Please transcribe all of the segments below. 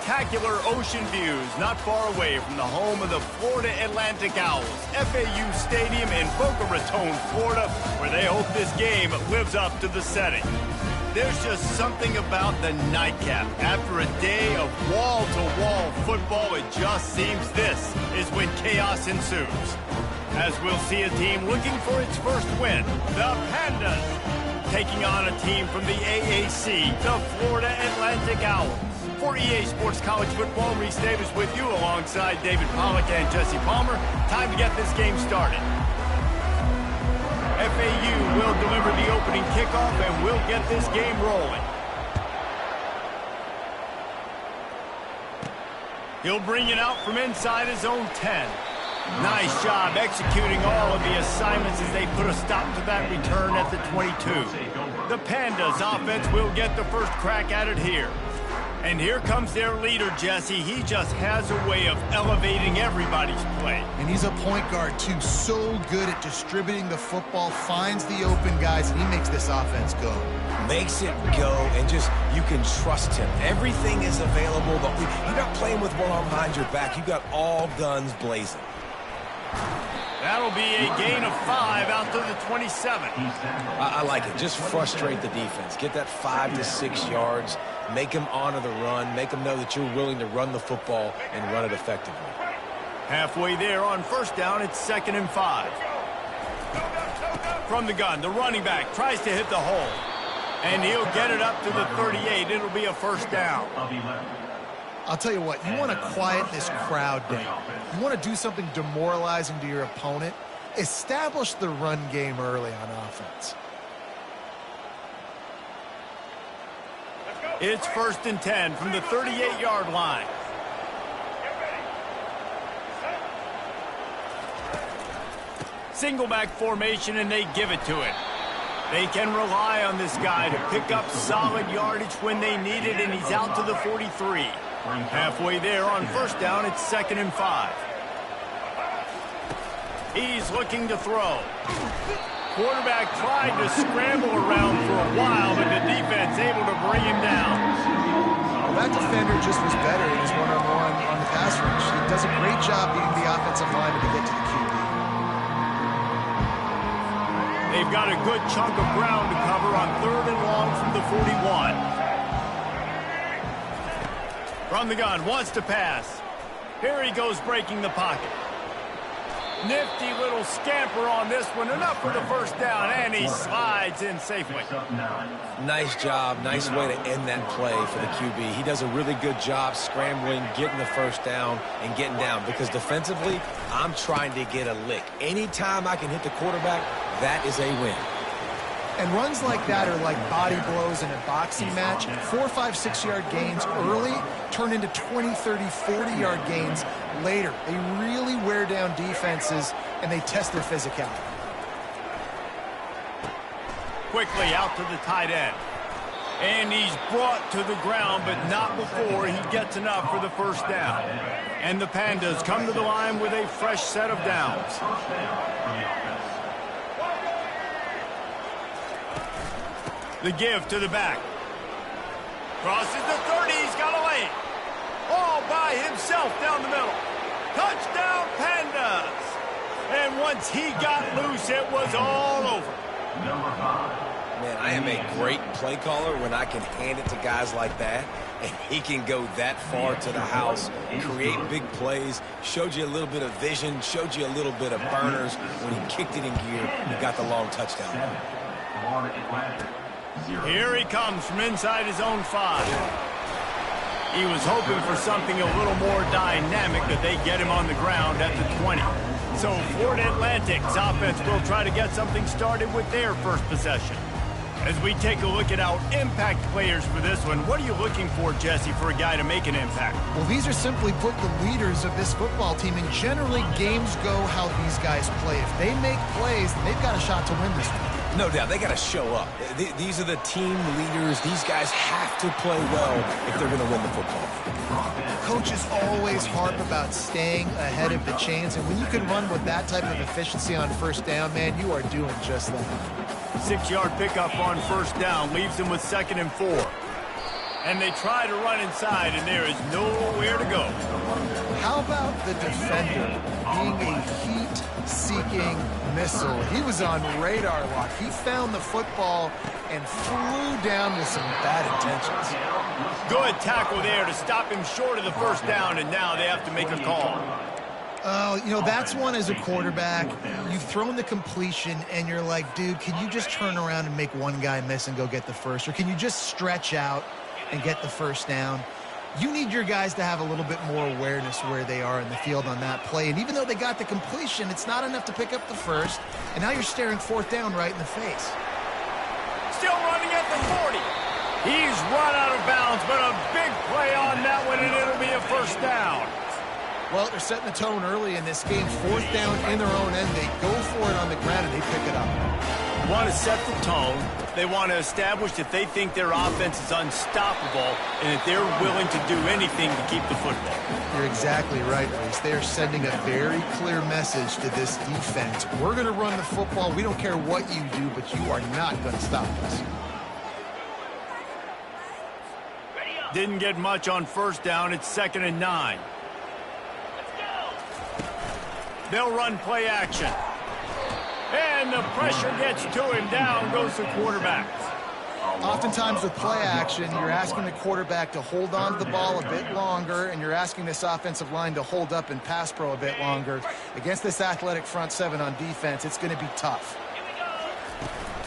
spectacular ocean views not far away from the home of the Florida Atlantic Owls, FAU Stadium in Boca Raton, Florida, where they hope this game lives up to the setting. There's just something about the nightcap. After a day of wall-to-wall football, it just seems this is when chaos ensues. As we'll see a team looking for its first win, the Pandas, taking on a team from the AAC, the Florida Atlantic Owls. For EA Sports College Football, Reese Davis with you alongside David Pollack and Jesse Palmer. Time to get this game started. FAU will deliver the opening kickoff and we'll get this game rolling. He'll bring it out from inside his own 10. Nice job executing all of the assignments as they put a stop to that return at the 22. The Pandas offense will get the first crack at it here. And here comes their leader, Jesse. He just has a way of elevating everybody's play. And he's a point guard, too. So good at distributing the football, finds the open guys, and he makes this offense go. Makes it go, and just, you can trust him. Everything is available. You're not playing with one arm behind your back. You got all guns blazing. That'll be a gain of 5 out to the 27. I like it. Just frustrate the defense. Get that 5 to 6 yards. Make them honor the run. Make them know that you're willing to run the football and run it effectively. Halfway there on first down, it's 2nd and 5. From the gun, the running back tries to hit the hole. And he'll get it up to the 38. It'll be a first down. I'll tell you what, you want to quiet this crowd down. You want to do something demoralizing to your opponent. Establish the run game early on offense. It's 1st and 10 from the 38-yard line. Single back formation, and they give it to it. They can rely on this guy to pick up solid yardage when they need it, and he's out to the 43. Halfway there on first down, it's 2nd and 5. He's looking to throw. Quarterback tried to scramble around for a while, but the defense able to bring him down. Well, that defender just was better in his one-on-one on the pass rush. He does a great job beating the offensive lineman to get to the QB. They've got a good chunk of ground to cover on 3rd and long from the 41. From the gun, wants to pass. Here he goes breaking the pocket. Nifty little scamper on this one. Enough for the first down, and he slides in safely. Nice job. Nice way to end that play for the QB. He does a really good job scrambling, getting the first down, and getting down. Because defensively, I'm trying to get a lick. Anytime I can hit the quarterback, that is a win. And runs like that are like body blows in a boxing match. 4, 5, 6-yard gains early turn into 20, 30, 40-yard gains later. They really wear down defenses, and they test their physicality. Quickly out to the tight end. And he's brought to the ground, but not before he gets enough for the first down. And the Pandas come to the line with a fresh set of downs. The give to the back. Crosses the 30. He's got a lane. All by himself down the middle. Touchdown, Pandas. And once he got loose, it was all over. Man, I am a great play caller when I can hand it to guys like that. And he can go that far to the house, create big plays, showed you a little bit of vision, showed you a little bit of burners. When he kicked it in gear, he got the long touchdown. Here he comes from inside his own 5. He was hoping for something a little more dynamic, but they get him on the ground at the 20. So Florida Atlantic's offense will try to get something started with their first possession. As we take a look at our impact players for this one, what are you looking for, Jesse, for a guy to make an impact? Well, these are simply put the leaders of this football team, and generally games go how these guys play. If they make plays, then they've got a shot to win this one. No doubt, they got to show up. These are the team leaders. These guys have to play well if they're going to win the football. Coaches always harp about staying ahead of the chains, and when you can run with that type of efficiency on first down, man, you are doing just that. 6-yard pickup on first down leaves him with 2nd and 4. And they try to run inside, and there is nowhere to go. How about the defender being a heat-seeking missile? He was on radar lock. He found the football and flew down with some bad intentions. Good tackle there to stop him short of the first down, and now they have to make a call. Oh, you know, that's one as a quarterback. You've thrown the completion, and you're like, dude, can you just turn around and make one guy miss and go get the first? Or can you just stretch out and get the first down? You need your guys to have a little bit more awareness where they are in the field on that play. And even though they got the completion, it's not enough to pick up the first. And now you're staring fourth down right in the face. Still running at the 40. He's run out of bounds, but a big play on that one, and it'll be a first down. Well, they're setting the tone early in this game. Fourth down in their own end. They go for it on the ground, and they pick it up. They want to set the tone. They want to establish that they think their offense is unstoppable and that they're willing to do anything to keep the football. You're exactly right, Reese. They are sending a very clear message to this defense. We're going to run the football. We don't care what you do, but you are not going to stop us. Didn't get much on first down. It's 2nd and 9. They'll run play action. And the pressure gets to him. Down goes the quarterback. Oftentimes with play action, you're asking the quarterback to hold on to the ball a bit longer, and you're asking this offensive line to hold up in pass pro a bit longer. Against this athletic front seven on defense, it's going to be tough.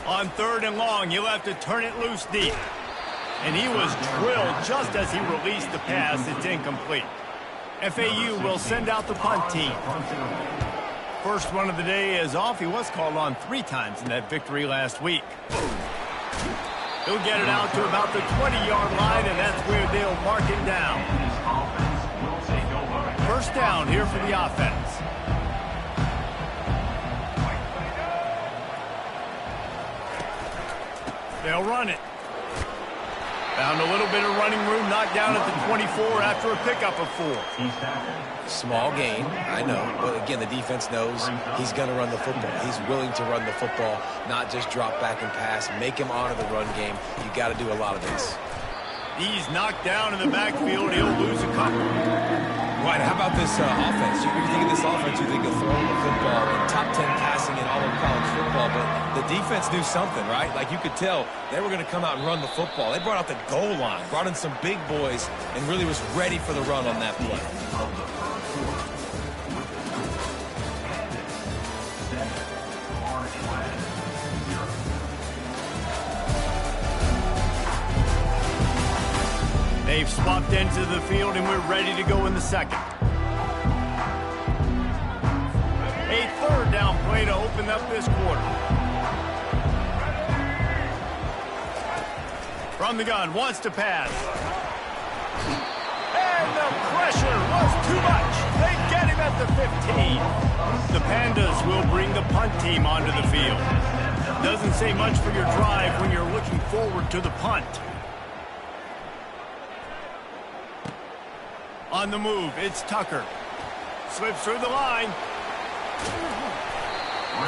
On 3rd and long, you'll have to turn it loose deep. And he was drilled just as he released the pass. It's incomplete. FAU will send out the punt team. First one of the day is off. He was called on 3 times in that victory last week. He'll get it out to about the 20-yard line, and that's where they'll mark him down. First down here for the offense. They'll run it. Found a little bit of running room, knocked down at the 24 after a pickup of 4. Small gain, I know, but again, the defense knows he's going to run the football. He's willing to run the football, not just drop back and pass, make him honor the run game. You got to do a lot of this. He's knocked down in the backfield. He'll lose a couple. Right, how about this offense? You think of this offense, you think of throwing the football and top 10 passing in all of college football, but the defense knew something, right? Like you could tell they were going to come out and run the football. They brought out the goal line, brought in some big boys, and really was ready for the run on that play. They've swapped ends of the field, and we're ready to go in the second. A 3rd down play to open up this quarter. From the gun, wants to pass. And the pressure was too much. They get him at the 15. The Pandas will bring the punt team onto the field. Doesn't say much for your drive when you're looking forward to the punt. On the move, it's Tucker. Slips through the line.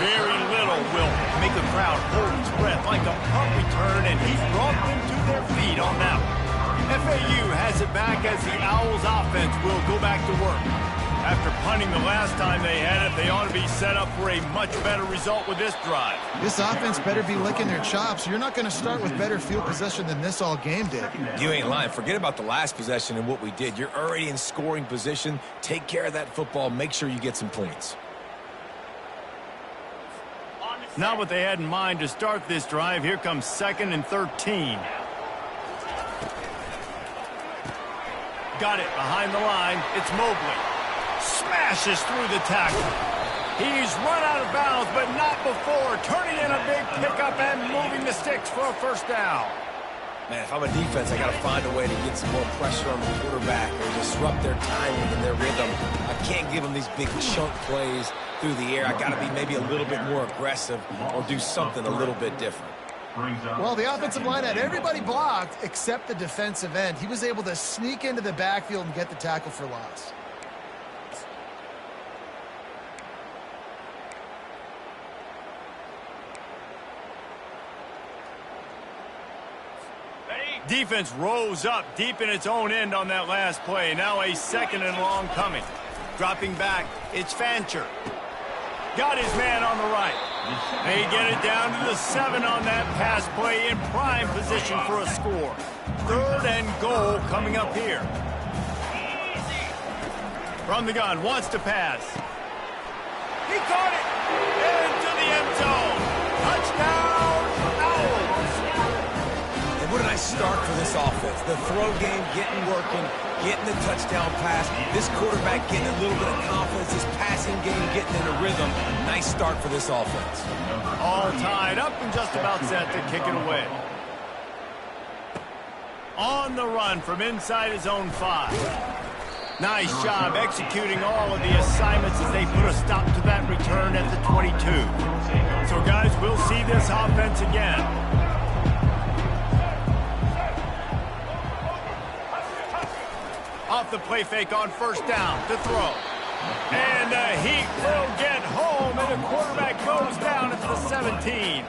Very little will make the crowd hold its breath like a punt return, and he's brought them to their feet on that one. FAU has it back as the Owls offense will go back to work. After punting the last time they had it, they ought to be set up for a much better result with this drive. This offense better be licking their chops. You're not going to start with better field possession than this all game did. You ain't lying. Forget about the last possession and what we did. You're already in scoring position. Take care of that football. Make sure you get some points. Not what they had in mind to start this drive. Here comes 2nd and 13. Got it behind the line. It's Mobley. Smashes through the tackle. He's run out of bounds, but not before. Turning in a big pickup and moving the sticks for a first down. Man, if I'm a defense, I got to find a way to get some more pressure on the quarterback or disrupt their timing and their rhythm. I can't give them these big chunk plays through the air. I got to be maybe a little bit more aggressive or do something a little bit different. Well, the offensive line had everybody blocked except the defensive end. He was able to sneak into the backfield and get the tackle for loss. Defense rose up deep in its own end on that last play. Now a second and long coming. Dropping back, it's Fancher. Got his man on the right. They get it down to the 7 on that pass play, in prime position for a score. 3rd and goal coming up here. From the gun, wants to pass. He caught it into the end zone. Touchdown, Owls. And what a nice start for this offense. The throw game getting working, getting the touchdown pass. This quarterback getting a little bit of confidence. This passing game getting in a rhythm. Nice start for this offense. All tied up and just about set to kick it away. On the run from inside his own 5. Nice job executing all of the assignments as they put a stop to that return at the 22. So, guys, we'll see this offense again. Off the play fake on 1st down to throw. And the Heat will get home, and the quarterback goes down at the 17.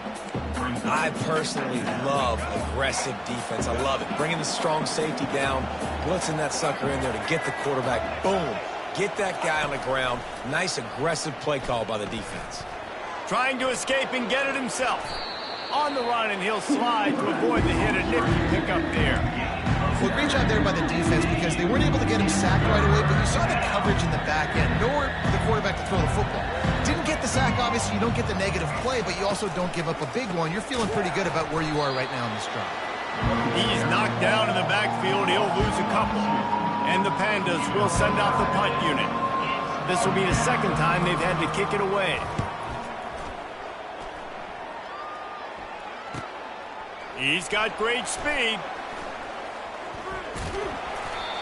I personally love aggressive defense. I love it. Bringing the strong safety down, blitzing that sucker in there to get the quarterback. Boom. Get that guy on the ground. Nice aggressive play call by the defense. Trying to escape and get it himself. On the run, and he'll slide to avoid the hit. A nifty pick up there. Well, great job there by the defense because they weren't able to get him sacked right away, but you saw the coverage in the back end. Nowhere for the quarterback to throw the football. Didn't get the sack, obviously. You don't get the negative play, but you also don't give up a big one. You're feeling pretty good about where you are right now in this drive. He's knocked down in the backfield. He'll lose a couple. And the Pandas will send out the punt unit. This will be the 2nd time they've had to kick it away. He's got great speed.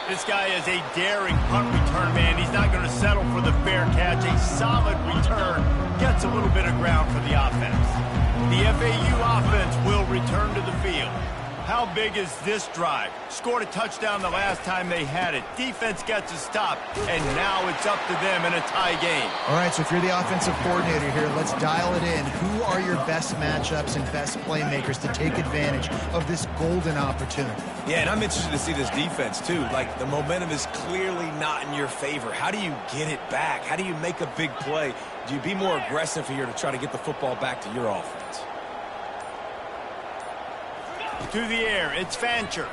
This guy is a daring punt return man. He's not going to settle for the fair catch. A solid return. Gets a little bit of ground for the offense. The FAU offense will return to the field. How big is this drive? Scored a touchdown the last time they had it. Defense gets a stop, and now it's up to them in a tie game. All right, so if you're the offensive coordinator here, let's dial it in. Who are your best matchups and best playmakers to take advantage of this golden opportunity? Yeah, and I'm interested to see this defense, too. Like, the momentum is clearly not in your favor. How do you get it back? How do you make a big play? Do you be more aggressive here to try to get the football back to your offense? To the air, it's Fancher.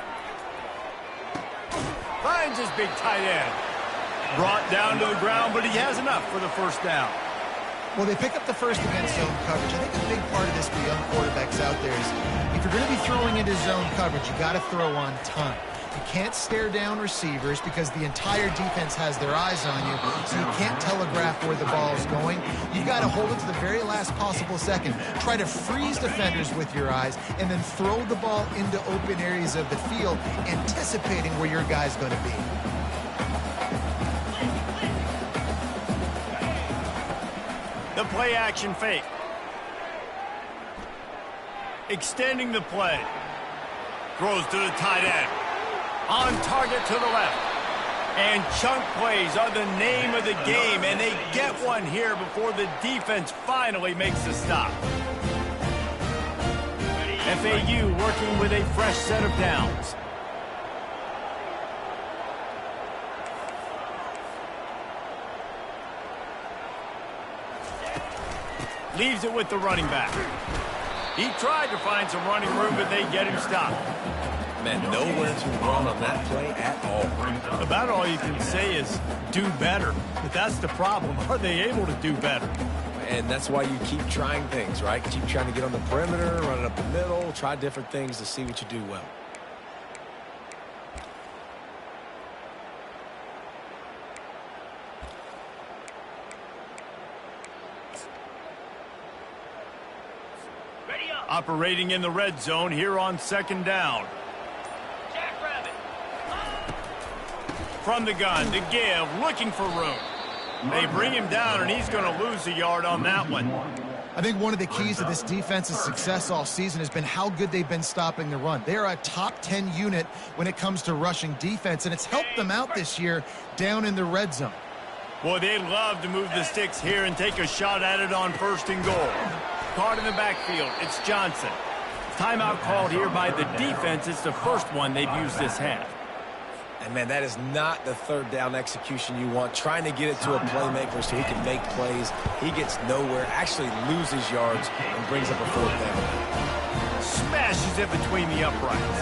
Finds his big tight end. Brought down to the ground, but he has enough for the 1st down. Well, they pick up the first against zone coverage. I think a big part of this for young quarterbacks out there is if you're going to be throwing into zone coverage, you got to throw on time. You can't stare down receivers because the entire defense has their eyes on you, so you can't telegraph where the ball is going. You've got to hold it to the very last possible second. Try to freeze defenders with your eyes, and then throw the ball into open areas of the field, anticipating where your guy's going to be. The play action fake. Extending the play. Throws to the tight end. On target to the left. And chunk plays are the name of the game, and they get one here before the defense finally makes the stop. FAU working with a fresh set of downs. Leaves it with the running back. He tried to find some running room, but they get him stopped. Man, nowhere to run on that play at all. About all you can say is do better. But that's the problem. Are they able to do better? And that's why you keep trying things, right? Keep trying to get on the perimeter, run it up the middle, try different things to see what you do well. Operating in the red zone here on 2nd down. From the gun to give, looking for room. They bring him down, and he's going to lose a yard on that one. I think one of the keys to this defense's success all season has been how good they've been stopping the run. They are a top 10 unit when it comes to rushing defense, and it's helped them out this year down in the red zone. Boy, they'd love to move the sticks here and take a shot at it on 1st and goal. Caught in the backfield, it's Johnson. Timeout called here by the defense. It's the first one they've used this half. And, man, that is not the third down execution you want. Trying to get it to a playmaker so he can make plays. He gets nowhere, actually loses yards, and brings up a fourth down. Smashes it between the uprights.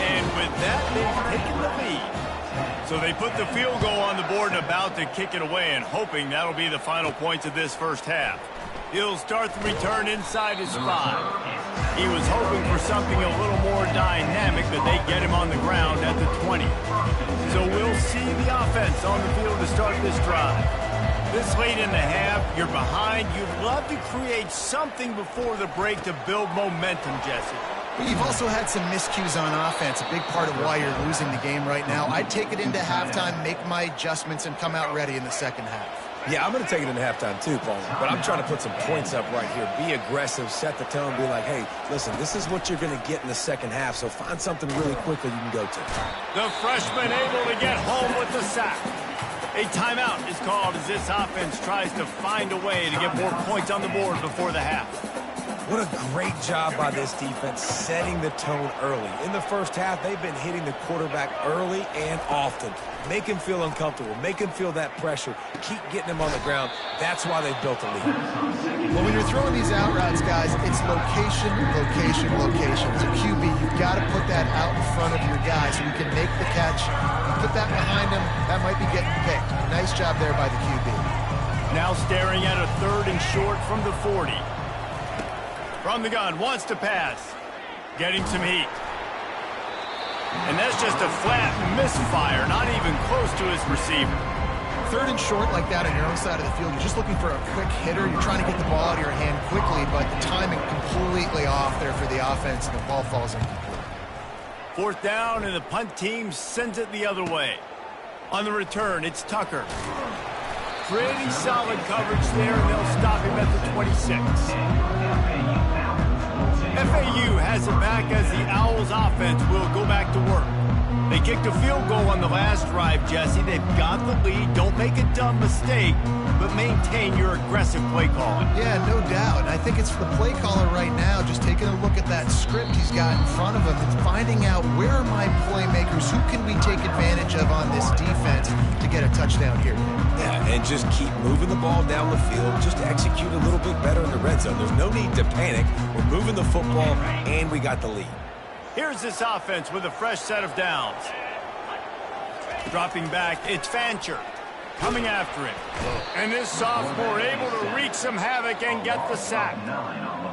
And with that, they've taken the lead. So they put the field goal on the board and about to kick it away, and hoping that'll be the final points of this first half. He'll start the return inside his 5. He was hoping for something a little more dynamic, but they get him on the ground at the 20. So we'll see the offense on the field to start this drive. This late in the half, you're behind. You'd love to create something before the break to build momentum, Jesse. But you've also had some miscues on offense, a big part of why you're losing the game right now. I'd take it into halftime, make my adjustments, and come out ready in the second half. Yeah, I'm going to take it into halftime too, Paul. But I'm trying to put some points up right here. Be aggressive, set the tone, be like, hey, listen, this is what you're going to get in the second half, so find something really quickly you can go to. The freshman able to get home with the sack. A timeout is called as this offense tries to find a way to get more points on the board before the half. What a great job by this defense setting the tone early. In the first half, they've been hitting the quarterback early and often. Make him feel uncomfortable. Make him feel that pressure. Keep getting him on the ground. That's why they've built a lead. Well, when you're throwing these out routes, guys, it's location, location, location. As a QB, you've got to put that out in front of your guy so you can make the catch. You put that behind him, that might be getting picked. Nice job there by the QB. Now staring at a 3rd and short from the 40. From the gun, wants to pass. Getting some heat. And that's just a flat misfire, not even close to his receiver. 3rd and short like that on your own side of the field, you're just looking for a quick hitter. You're trying to get the ball out of your hand quickly, but the timing completely off there for the offense, and the ball falls incomplete. 4th down, and the punt team sends it the other way. On the return, it's Tucker. Pretty solid coverage there, and they'll stop him at the 26. FAU has it back as the Owls offense will go back to work. They kicked a field goal on the last drive, Jesse. They've got the lead. Don't make a dumb mistake, but maintain your aggressive play calling. Yeah, no doubt. And I think it's the play caller right now just taking a look at that script he's got in front of him and finding out where are my playmakers, who can we take advantage of on this defense to get a touchdown here. Yeah, and just keep moving the ball down the field. Just execute a little bit better in the red zone. There's no need to panic. We're moving the football, and we got the lead. Here's this offense with a fresh set of downs. Dropping back, it's Fancher. Coming after him. And this sophomore able to wreak some havoc and get the sack.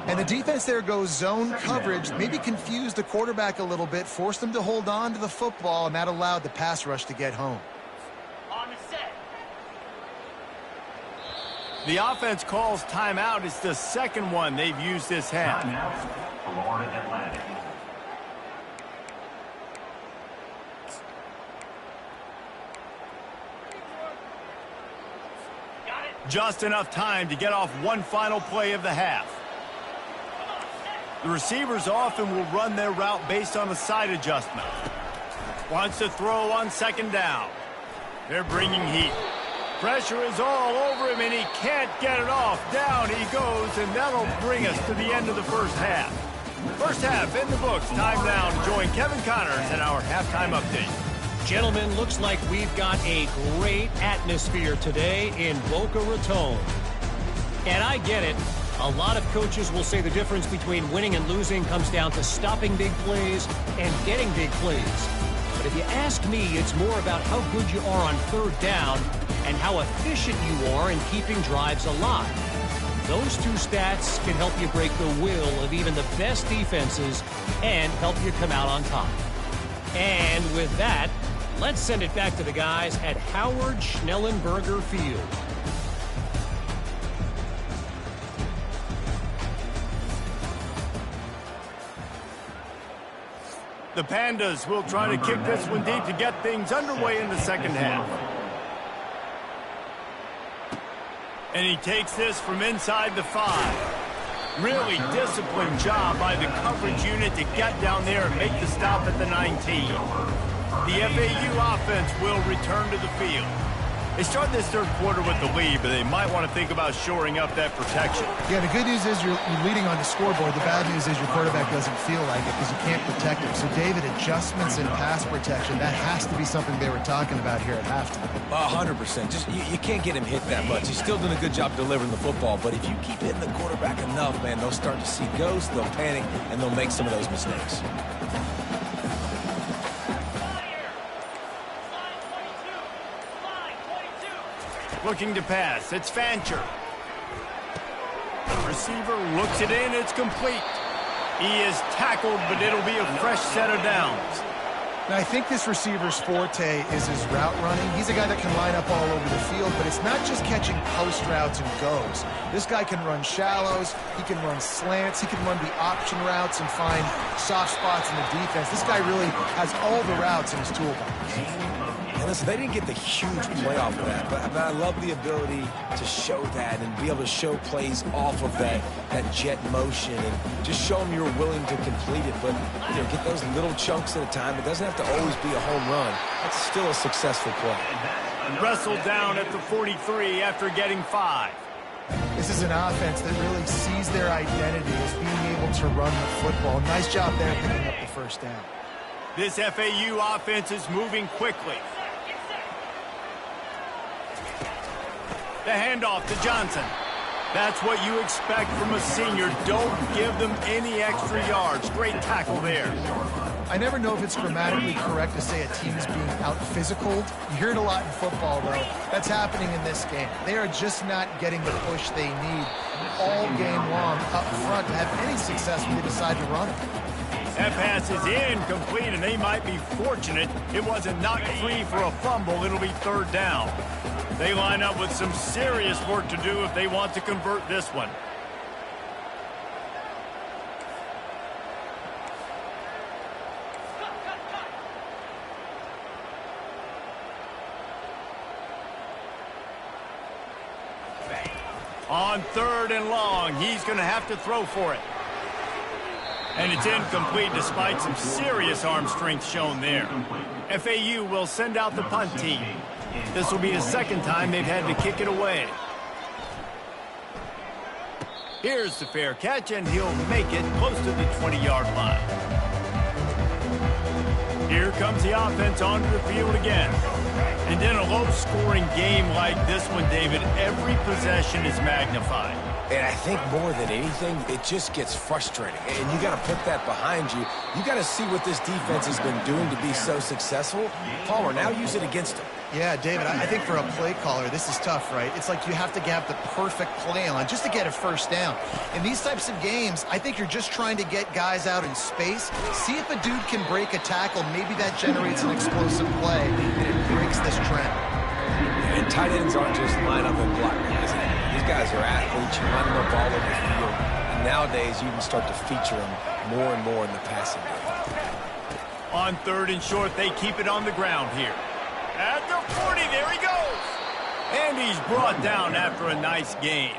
And the defense there goes zone coverage, maybe confused the quarterback a little bit, forced him to hold on to the football, and that allowed the pass rush to get home. The offense calls timeout. It's the second one they've used this half. Just enough time to get off one final play of the half. The receivers often will run their route based on a side adjustment. Wants to throw on 2nd down. They're bringing heat. Pressure is all over him, and he can't get it off. Down he goes, and that'll bring us to the end of the first half. First half in the books. Time now to join Kevin Connors and our halftime update. Gentlemen, looks like we've got a great atmosphere today in Boca Raton. And I get it. A lot of coaches will say the difference between winning and losing comes down to stopping big plays and getting big plays. But if you ask me, it's more about how good you are on 3rd down and how efficient you are in keeping drives alive. Those two stats can help you break the will of even the best defenses and help you come out on top. And with that, let's send it back to the guys at Howard Schnellenberger Field. The Pandas will try to kick this one deep to get things underway in the second half. And he takes this from inside the 5. Really disciplined job by the coverage unit to get down there and make the stop at the 19. The FAU offense will return to the field. They started this third quarter with the lead, but they might want to think about shoring up that protection. Yeah, the good news is you're leading on the scoreboard. The bad news is your quarterback doesn't feel like it because you can't protect him. So, David, adjustments in pass protection, that has to be something they were talking about here at halftime. 100%. Just you can't get him hit that much. He's still doing a good job delivering the football, but if you keep hitting the quarterback enough, man, they'll start to see ghosts, they'll panic, and they'll make some of those mistakes. Looking to pass. It's Fancher. The receiver looks it in. It's complete. He is tackled, but it'll be a fresh set of downs. Now, I think this receiver's forte is his route running. He's a guy that can line up all over the field, but it's not just catching post routes and goes. This guy can run shallows. He can run slants. He can run the option routes and find soft spots in the defense. This guy really has all the routes in his toolbox. And listen, they didn't get the huge play off of that, but I love the ability to show that and be able to show plays off of that jet motion and just show them you're willing to complete it. But get those little chunks at a time. It doesn't have to always be a home run. That's still a successful play. Wrestled down at the 43 after getting 5. This is an offense that really sees their identity as being able to run the football. Nice job there picking up the first down. This FAU offense is moving quickly. The handoff to Johnson. That's what you expect from a senior. Don't give them any extra yards. Great tackle there. I never know if it's grammatically correct to say a team is being out-physicaled. You hear it a lot in football, though. That's happening in this game. They are just not getting the push they need all game long up front to have any success when they decide to run it. That pass is incomplete, and they might be fortunate it wasn't knocked free for a fumble. It'll be third down. They line up with some serious work to do if they want to convert this one. On third and long, he's going to have to throw for it. And it's incomplete despite some serious arm strength shown there. FAU will send out the punt team. This will be the second time they've had to kick it away. Here's the fair catch, and he'll make it close to the 20-yard line. Here comes the offense onto the field again. And in a low-scoring game like this one, David, every possession is magnified. And I think more than anything, it just gets frustrating. And you got to put that behind you. You got to see what this defense has been doing to be so successful. Palmer, now use it against them. Yeah, David, I think for a play caller, this is tough, right? It's like you have to have the perfect play on just to get a first down. In these types of games, I think you're just trying to get guys out in space. See if a dude can break a tackle. Maybe that generates an explosive play, and it breaks this trend. And tight ends aren't just line up and block guys. These guys are athletes. You run them up all over the field. And nowadays, you can start to feature them more and more in the passing game. On third and short, they keep it on the ground here. At the 40, there he goes. And he's brought down after a nice gain.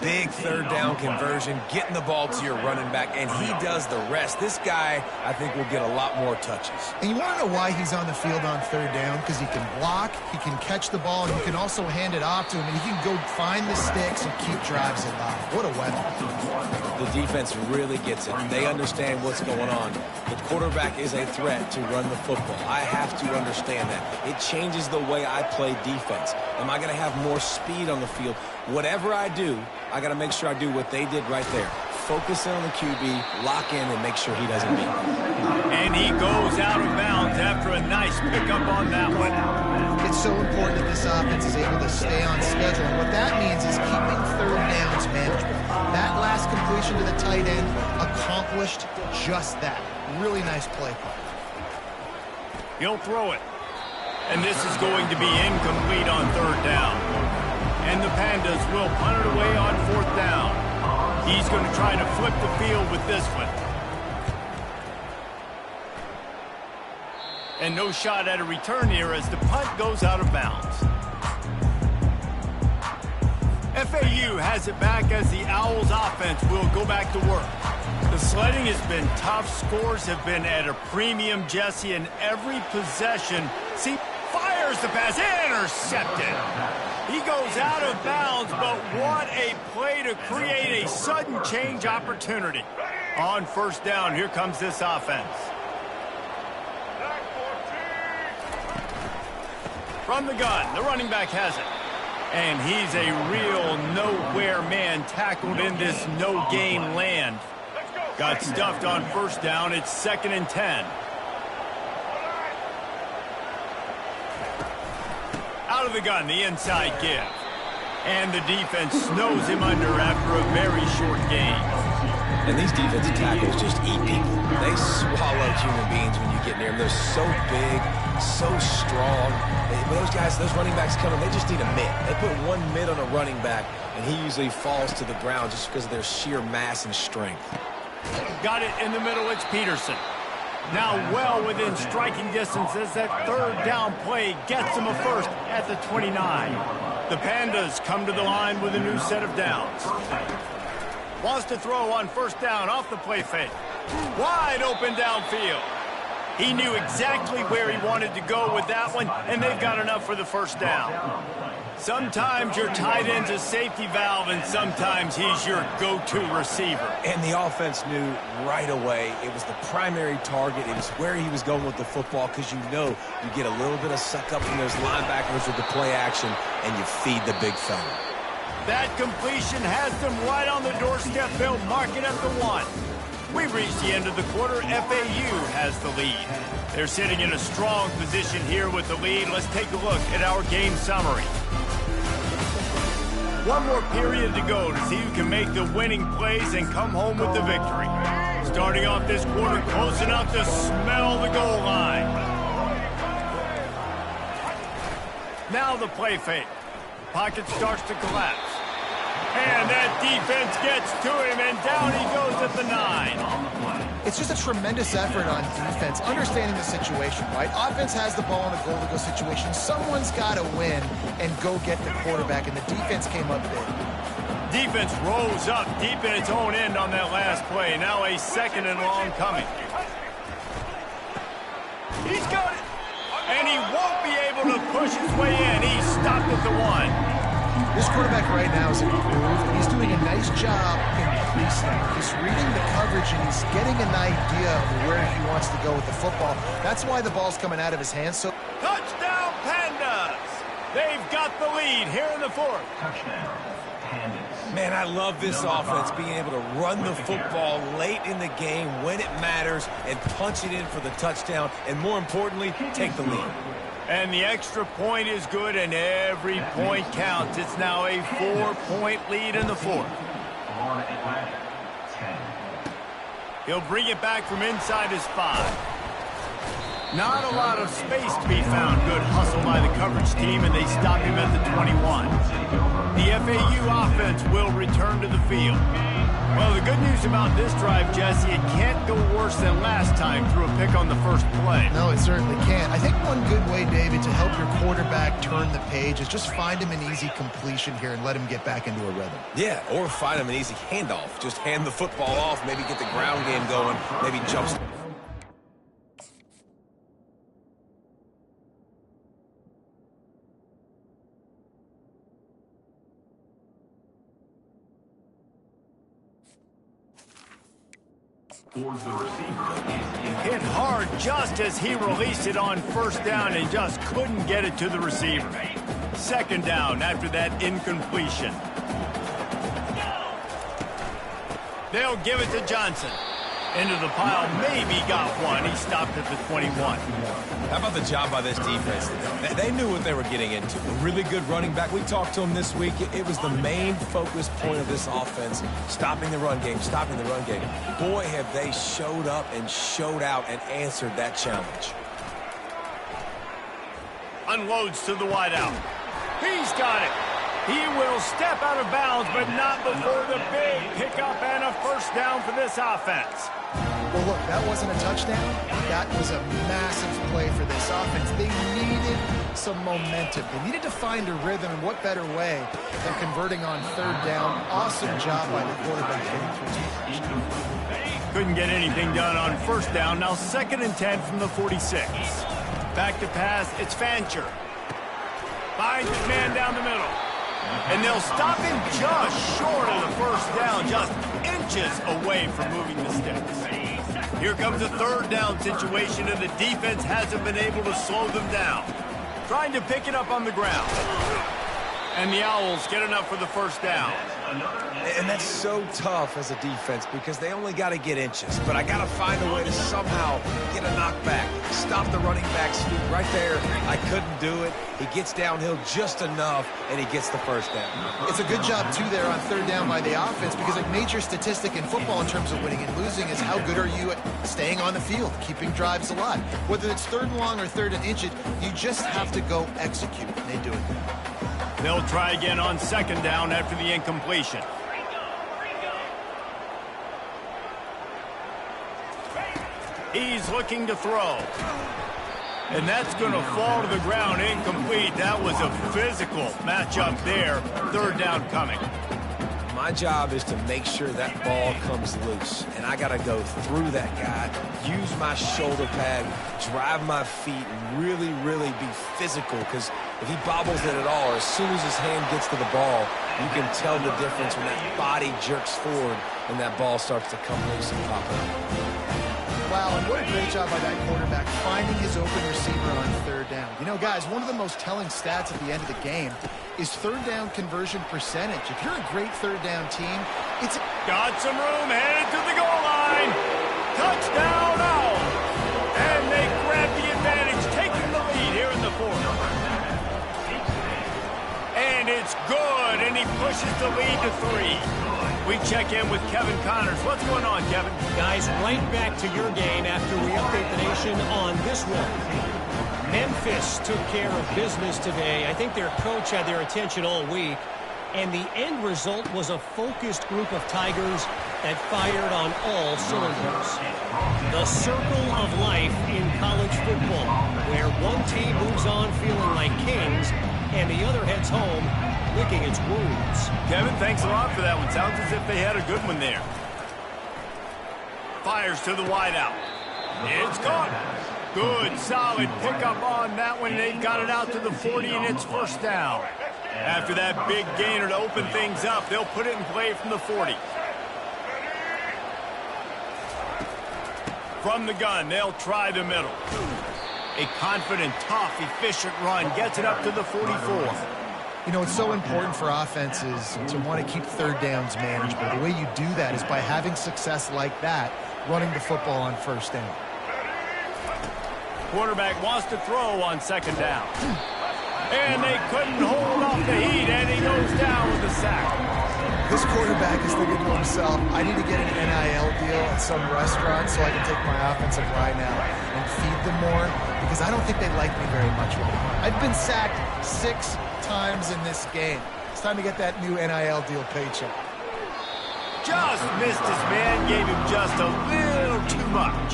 Big third down conversion, getting the ball to your running back, and he does the rest. This guy, I think, will get a lot more touches. And you want to know why he's on the field on third down? Because he can block, he can catch the ball, and he can also hand it off to him, and he can go find the sticks and keep drives alive. What a weapon. The defense really gets it. They understand what's going on. The quarterback is a threat to run the football. I have to understand that. It changes the way I play defense. Am I going to have more speed on the field? Whatever I do, I got to make sure I do what they did right there. Focus in on the QB, lock in, and make sure he doesn't beat me. And he goes out of bounds after a nice pickup on that one. It's so important that this offense is able to stay on schedule. And what that means is keeping third downs manageable. That last completion to the tight end accomplished just that. Really nice play call. He'll throw it. And this is going to be incomplete on third down. And the Pandas will punt it away on fourth down. He's going to try to flip the field with this one. And no shot at a return here as the punt goes out of bounds. FAU has it back as the Owls offense will go back to work. The sledding has been tough. Scores have been at a premium, Jesse, and every possession. See, fires the pass, intercepted. He goes out of bounds, but what a play to create a sudden change opportunity. On first down, here comes this offense. From the gun, the running back has it. And he's a real nowhere man tackled in this no-gain land. Got stuffed on first down. It's 2nd and 10. Out of the gun, the inside give. And the defense snows him under after a very short gain. And these defensive tackles just eat people. They swallow human beings when you get near them. They're so big, so strong. When those guys, those running backs come in, they just need a mitt. They put one mitt on a running back, and he usually falls to the ground just because of their sheer mass and strength. Got it in the middle. It's Peterson. Now well within striking distance as that 3rd down play gets him a first at the 29. The Pandas come to the line with a new set of downs. Wants to throw on first down off the play fake. Wide open downfield. He knew exactly where he wanted to go with that one, and they've got enough for the first down. Sometimes your tight end's a safety valve, and sometimes he's your go-to receiver. And the offense knew right away it was the primary target. It was where he was going with the football, because you know you get a little bit of suck up from those linebackers with the play action, and you feed the big fella. That completion has them right on the doorstep. They'll mark it at the 1. We've reached the end of the quarter. FAU has the lead. They're sitting in a strong position here with the lead. Let's take a look at our game summary. One more period to go to see who can make the winning plays and come home with the victory. Starting off this quarter close enough to smell the goal line. Now the play fake. Pocket starts to collapse. And that defense gets to him, and down he goes at the 9. It's just a tremendous effort on defense, understanding the situation, right? Offense has the ball in a goal-to-go situation. Someone's got to win and go get the quarterback, and the defense came up big. Defense rose up deep in its own end on that last play. Now a 2nd and long coming. He's got it. And he won't be able to push his way in. He's stopped at the 1. This quarterback right now is in a groove, and he's doing a nice job in pre-snap. He's reading the coverage, and he's getting an idea of where he wants to go with the football. That's why the ball's coming out of his hands. So, touchdown, Pandas! They've got the lead here in the 4th. Touchdown, Pandas. Man, I love this offense, being able to run the football late in the game when it matters and punch it in for the touchdown, and more importantly, take the lead. And the extra point is good, and every point counts. It's now a 4-point lead in the 4th. He'll bring it back from inside his 5. Not a lot of space to be found. Good hustle by the coverage team, and they stop him at the 21. The FAU offense will return to the field. Well, the good news about this drive, Jesse, it can't go worse than last time through a pick on the first play. No, it certainly can't. I think one good way, David, to help your quarterback turn the page is just find him an easy completion here and let him get back into a rhythm. Yeah, or find him an easy handoff. Just hand the football off, maybe get the ground game going, maybe jump. Hit hard just as he released it on first down and just couldn't get it to the receiver. 2nd down after that incompletion. They'll give it to Johnson. Into the pile, maybe got one. He stopped at the 21. How about the job by this defense? They knew what they were getting into. A really good running back. We talked to him this week. It was the main focus point of this offense, stopping the run game, stopping the run game. Boy, have they showed up and showed out and answered that challenge. Unloads to the wideout. He's got it. He will step out of bounds, but not before the big pickup and a first down for this offense. Well, look, that wasn't a touchdown. That was a massive play for this offense. They needed some momentum. They needed to find a rhythm, and what better way than converting on 3rd down. Awesome job by the quarterback getting through his touchdown. Couldn't get anything done on first down. Now 2nd and 10 from the 46. Back to pass, it's Fancher. Finds his man down the middle. And they'll stop him just short of the first down, just inches away from moving the sticks. Here comes a third down situation, and the defense hasn't been able to slow them down. Trying to pick it up on the ground. And the Owls get enough for the first down. And that's so tough as a defense because they only got to get inches. But I got to find a way to somehow get a knockback, stop the running back's feet right there. I couldn't do it. He gets downhill just enough, and he gets the first down. It's a good job, too, there on third down by the offense because a major statistic in football in terms of winning and losing is how good are you at staying on the field, keeping drives alive. Whether it's third and long or third and inches, you just have to go execute, and they do it. They'll try again on second down after the incompletion. He's looking to throw. And that's going to fall to the ground incomplete. That was a physical matchup there. Third down coming. My job is to make sure that ball comes loose. And I got to go through that guy, use my shoulder pad, drive my feet, and really, really be physical. Because if he bobbles it at all, or as soon as his hand gets to the ball, you can tell the difference when that body jerks forward and that ball starts to come loose and pop out. Wow, and what a great job by that quarterback finding his open receiver on third down. You know, guys, one of the most telling stats at the end of the game is third down conversion percentage. If you're a great third down team, it's... Got some room, headed to the goal line. Touchdown, Owls. And they grab the advantage, taking the lead here in the fourth. And it's good, and he pushes the lead to 3. We check in with Kevin Connors. What's going on, Kevin? Guys, right back to your game after we update the nation on this one. Memphis took care of business today. I think their coach had their attention all week. And the end result was a focused group of Tigers that fired on all cylinders. The circle of life in college football, where one team moves on feeling like kings and the other heads home licking its wounds. Kevin, thanks a lot for that one. Sounds as if they had a good one there. Fires to the wideout. It's caught. Good, solid pickup on that one. They've got it out to the 40, and it's first down. After that big gainer to open things up, they'll put it in play from the 40. From the gun, they'll try the middle. A confident, tough, efficient run gets it up to the 44. You know, it's so important for offenses to want to keep third downs manageable. The way you do that is by having success like that, running the football on first down. Quarterback wants to throw on second down. And they couldn't hold off the heat, and he goes down with a sack. This quarterback is thinking to himself, I need to get an NIL deal at some restaurant so I can take my offensive line out and feed them more, because I don't think they like me very much right now. I've been sacked 6 times in this game. It's time to get that new NIL deal paycheck. Just missed his man, gave him just a little too much.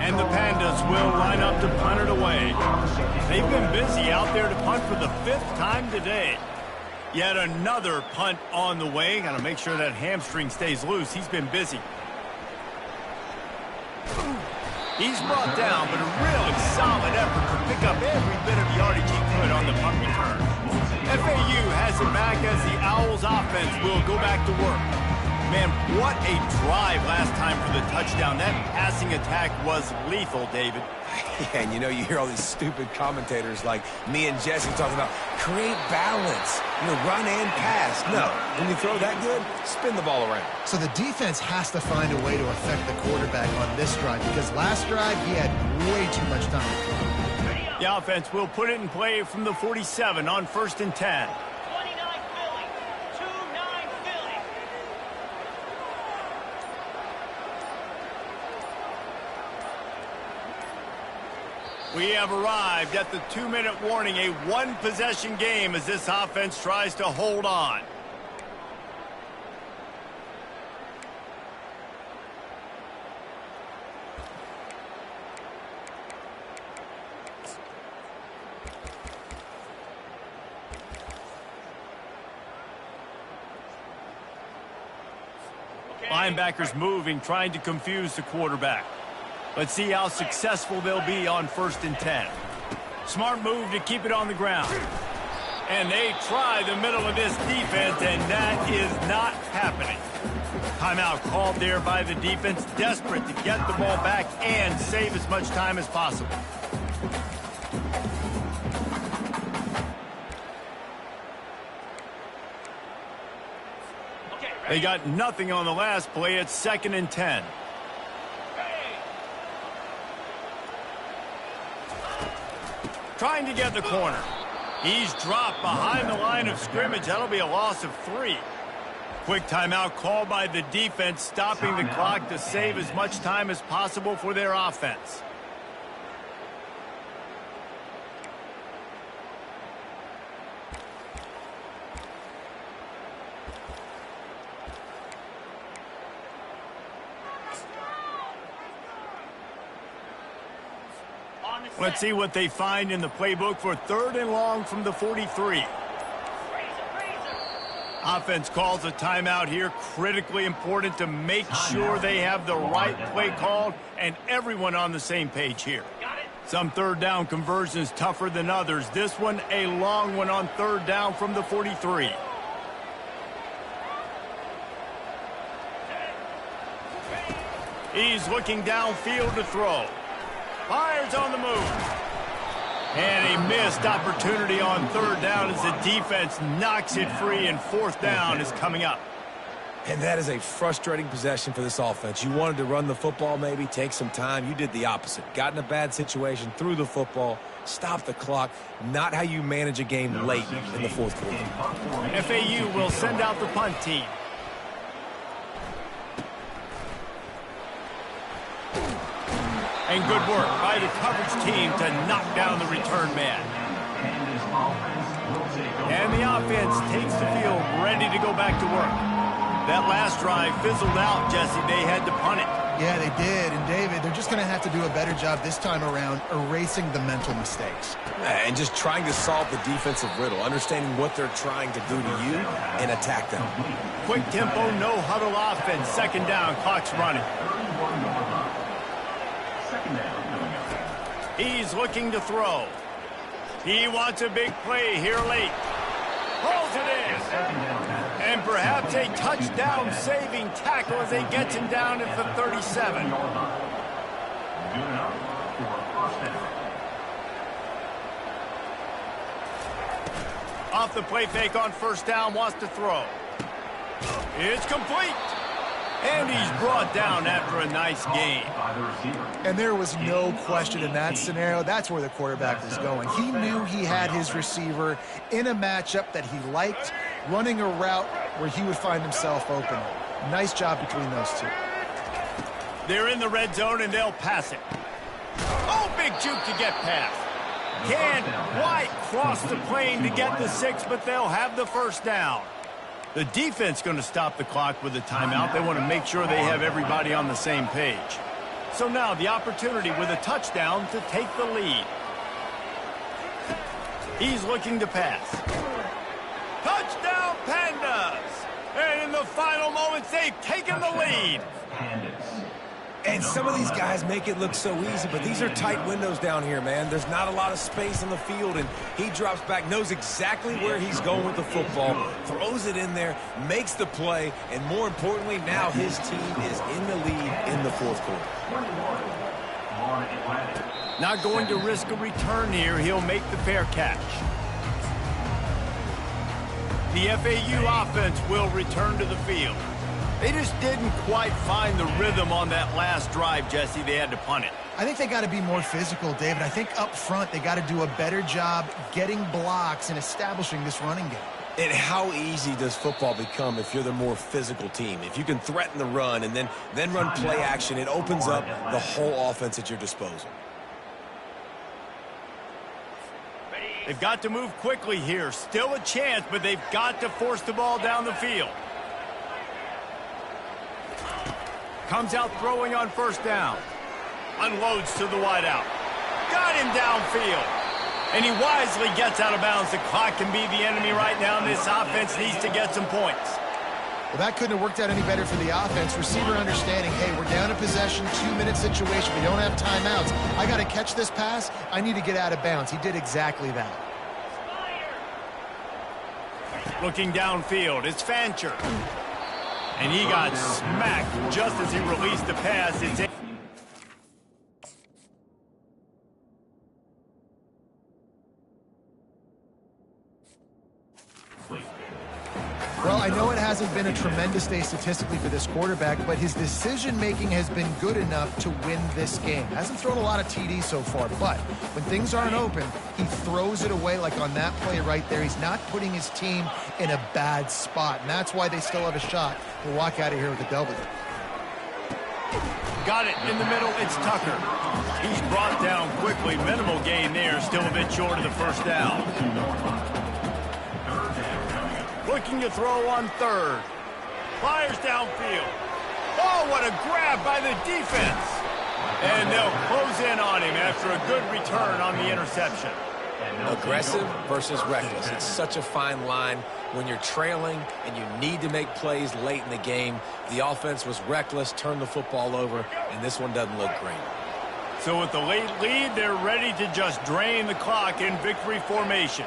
And the Pandas will line up to punt it away. They've been busy out there to punt for the 5th time today. Yet another punt on the way. Got to make sure that hamstring stays loose. He's been busy. He's brought down, but a really solid effort to pick up every bit of yardage he could on the punt return. FAU has it back as the Owls offense will go back to work. Man, what a drive last time for the touchdown. That passing attack was lethal, David. Yeah, and you know, you hear all these stupid commentators like me and Jesse talking about create balance, you know, run and pass. No, when you throw that good, spin the ball around. So the defense has to find a way to affect the quarterback on this drive, because last drive he had way too much time to throw. The offense will put it in play from the 47 on 1st and 10. We have arrived at the 2-minute warning, a one-possession game as this offense tries to hold on. Linebackers moving, trying to confuse the quarterback. Let's see how successful they'll be on 1st and 10. Smart move to keep it on the ground. And they try the middle of this defense, and that is not happening. Timeout called there by the defense, desperate to get the ball back and save as much time as possible. They got nothing on the last play. It's 2nd and 10. Trying to get the corner. He's dropped behind the line of scrimmage. That'll be a loss of 3. Quick timeout called by the defense, stopping the clock to save as much time as possible for their offense. Let's see what they find in the playbook for 3rd and long from the 43. Offense calls a timeout here. Critically important to make sure they have the right play called and everyone on the same page here. Some 3rd down conversions tougher than others. This one a long one on 3rd down from the 43. He's looking downfield to throw. Fires on the move. And a missed opportunity on 3rd down as the defense knocks it free, and 4th down is coming up. And that is a frustrating possession for this offense. You wanted to run the football, maybe take some time. You did the opposite. Got in a bad situation, threw the football, stopped the clock. Not how you manage a game late in the 4th quarter. FAU will send out the punt team. And good work by the coverage team to knock down the return man. And the offense takes the field, ready to go back to work. That last drive fizzled out, Jesse. They had to punt it. Yeah, they did. And, David, they're just going to have to do a better job this time around erasing the mental mistakes. And just trying to solve the defensive riddle, understanding what they're trying to do to you and attack them. Quick tempo, no huddle offense. 2nd down, clock's running. He's looking to throw. He wants a big play here late. Pulls it in. And perhaps a touchdown-saving tackle as they get him down at the 37. Off the play fake on 1st down, wants to throw. It's complete. And he's brought down after a nice gain. And there was no question in that scenario. That's where the quarterback was going. He knew he had his receiver in a matchup that he liked, running a route where he would find himself open. Nice job between those two. They're in the red zone, and they'll pass it. Oh, big juke to get past. Can't quite cross the plane to get the 6, but they'll have the 1st down. The defense going to stop the clock with a timeout. They want to make sure they have everybody on the same page. So now the opportunity with a touchdown to take the lead. He's looking to pass. Touchdown, Pandas! And in the final moments, they've taken the lead. And some of these guys make it look so easy, but these are tight windows down here, man. There's not a lot of space on the field, and he drops back, knows exactly where he's going with the football, throws it in there, makes the play, and more importantly, now his team is in the lead in the 4th quarter. Not going to risk a return here. He'll make the fair catch. The FAU offense will return to the field. They just didn't quite find the rhythm on that last drive, Jesse. They had to punt it. I think they got to be more physical, David. I think up front they got to do a better job getting blocks and establishing this running game. And how easy does football become if you're the more physical team? If you can threaten the run and then run play action, it opens up the whole offense at your disposal. They've got to move quickly here. Still a chance, but they've got to force the ball down the field. Comes out throwing on 1st down. Unloads to the wideout. Got him downfield. And he wisely gets out of bounds. The clock can be the enemy right now, and this offense needs to get some points. Well, that couldn't have worked out any better for the offense. Receiver understanding, hey, we're down in possession, 2-minute situation. We don't have timeouts. I got to catch this pass. I need to get out of bounds. He did exactly that. Looking downfield, it's Fancher. And he got smacked just as he released the pass. It's Well, I know it hasn't been a tremendous day statistically for this quarterback, but his decision-making has been good enough to win this game. Hasn't thrown a lot of TDs so far, but when things aren't open, he throws it away like on that play right there. He's not putting his team in a bad spot, and that's why they still have a shot to walk out of here with a W. Got it in the middle. It's Tucker. He's brought down quickly. Minimal gain there. Still a bit short of the first down. Looking to throw on third. Fires downfield. Oh, what a grab by the defense. And they'll close in on him after a good return on the interception. Aggressive versus reckless. It's such a fine line when you're trailing and you need to make plays late in the game. The offense was reckless, turned the football over, and this one doesn't look great. So with the late lead, they're ready to just drain the clock in victory formation.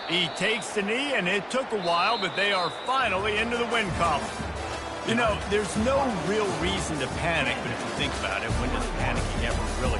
He takes the knee, and it took a while, but they are finally into the win column. You know, there's no real reason to panic, but if you think about it, when does panicking ever really